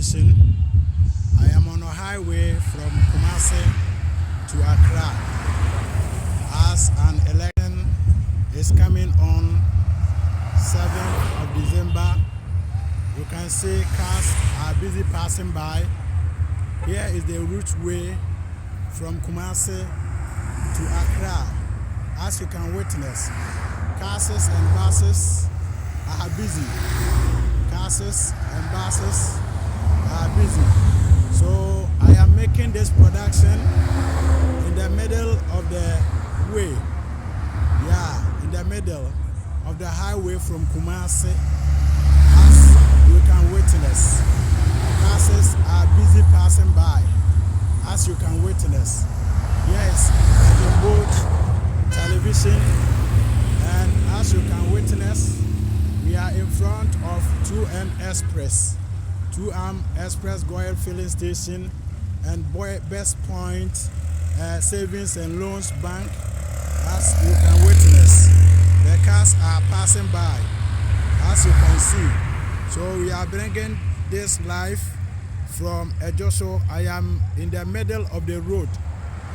Television. I am on a highway from Kumasi to Accra as an election is coming on 7th of December. You can see cars are busy passing by. Here is the route way from Kumasi to Accra. As you can witness, cars and buses are busy. Cars and buses are busy. So I am making this production in the middle of the way. Yeah, in the middle of the highway from Kumasi. As you can witness, cars are busy passing by. As you can witness, yes, Commute Television, and as you can witness, we are in front of 2M Express, 2M Express Goyle Filling Station, and Best Point Savings and Loans Bank. As you can witness, the cars are passing by, as you can see. So we are bringing this live from Ejoso. I am in the middle of the road,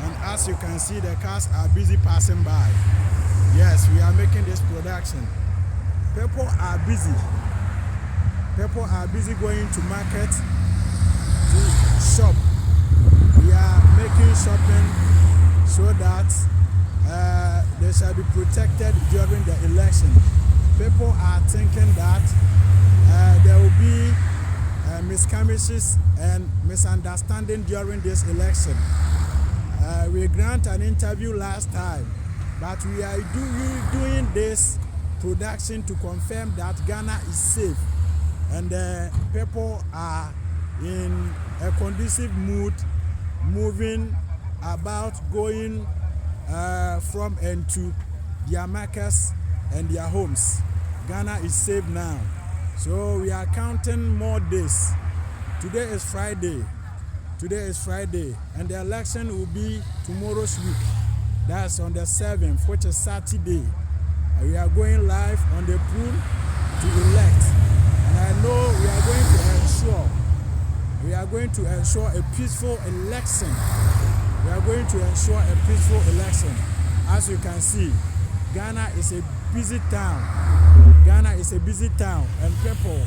and as you can see, the cars are busy passing by. Yes, we are making this production. People are busy. People are busy going to market to shop. We are making shopping so that they shall be protected during the election. People are thinking that there will be miscommunications and misunderstanding during this election. We grant an interview last time, but we are doing this production to confirm that Ghana is safe and people are in a conducive mood, moving about, going from and to their markets and their homes. Ghana is safe now. So we are counting more days. Today is Friday. Today is Friday, and the election will be tomorrow's week. That's on the 7th, which is Saturday. We are going live on the pool to elect. And I know we are going to ensure a peaceful election. We are going to ensure a peaceful election. As you can see, Ghana is a busy town. Ghana is a busy town, and people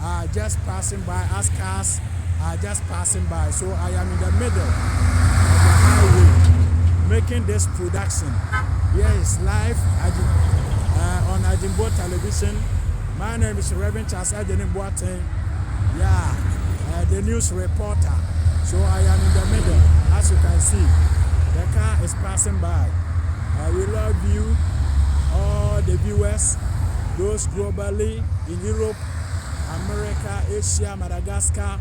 are just passing by as cars are just passing by. So I am in the middle of the highway making this production. Here is live on Commute Television. My name is Reverend Charles Boateng. Yeah, the news reporter. So I am in the middle. As you can see, the car is passing by. We love you, all the viewers, those globally in Europe, America, Asia, Madagascar.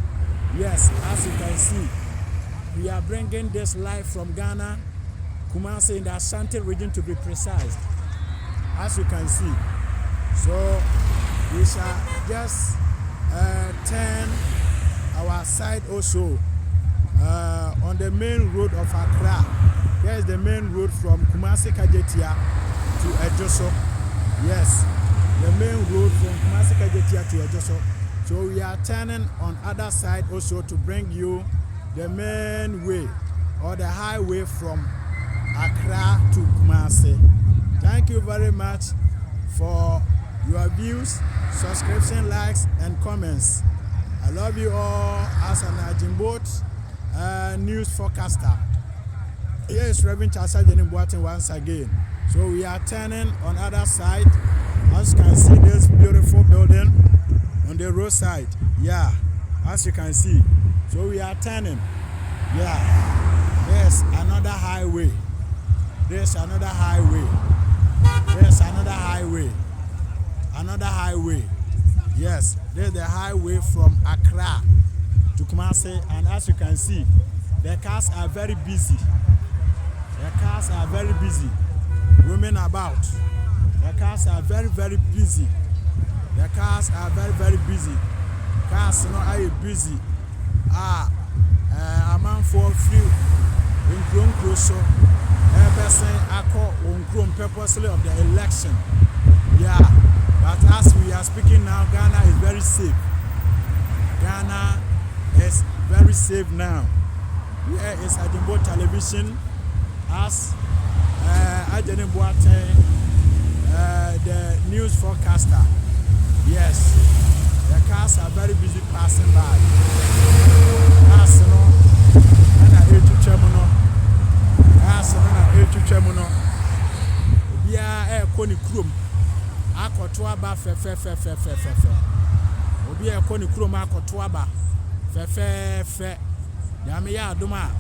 Yes, as you can see, we are bringing this live from Ghana, Kumasi, in the Ashanti region to be precise. As you can see, so we shall just turn our side also on the main road of Accra. Here is the main road from Kumasi Kajetia to Ejoso. Yes, the main road from Kumasi Kajetia to Ejoso. So we are turning on other side also to bring you the main way or the highway from Accra to Kumasi. Thank you very much for your views, subscription, likes, and comments. I love you all as an Commute news forecaster. Here is Reverend Charles Boateng once again. So we are turning on other side. As you can see, this beautiful building on the roadside. Yeah, as you can see. So we are turning. Yeah, there's another highway. There's another highway. There's another highway. Another highway. Yes, there's the highway from Accra to Kumasi, and as you can see, the cars are very busy. The cars are very busy, roaming about. The cars are very, very busy. The cars are very, very busy. Cars are busy. A man for free in Chrome Crusoe. Person I call on Chrome purposely of the election. Yeah, but as we are speaking now, Ghana is very safe. Ghana is very safe now. Here is Ajimbo Television as Ajene Boate, the news forecaster. Yes, the cars are very busy passing by. Cars no, ana etu chemuno. Cars no na etu chemuno. Obia koni krom. Akoto aba fe. Obia koni krom akoto aba fe. Nyame ya adoma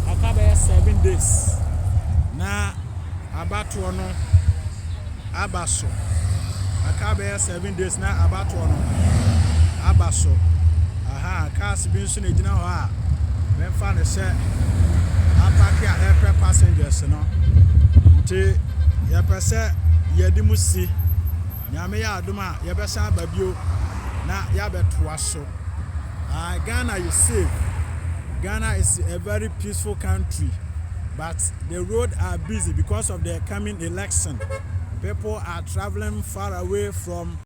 akabe 7 days na abatuo no abaso. Akabe 7 days na abatuo no abaso. Aha, cars bi nso na gina ho a memfa ne se apake a help passengers no. Nti ya pese yedi musi nyame ya adoma ye besa babio na ya betoa so. Ghana is safe. Ghana is a very peaceful country, but the roads are busy because of the coming election. People are traveling far away from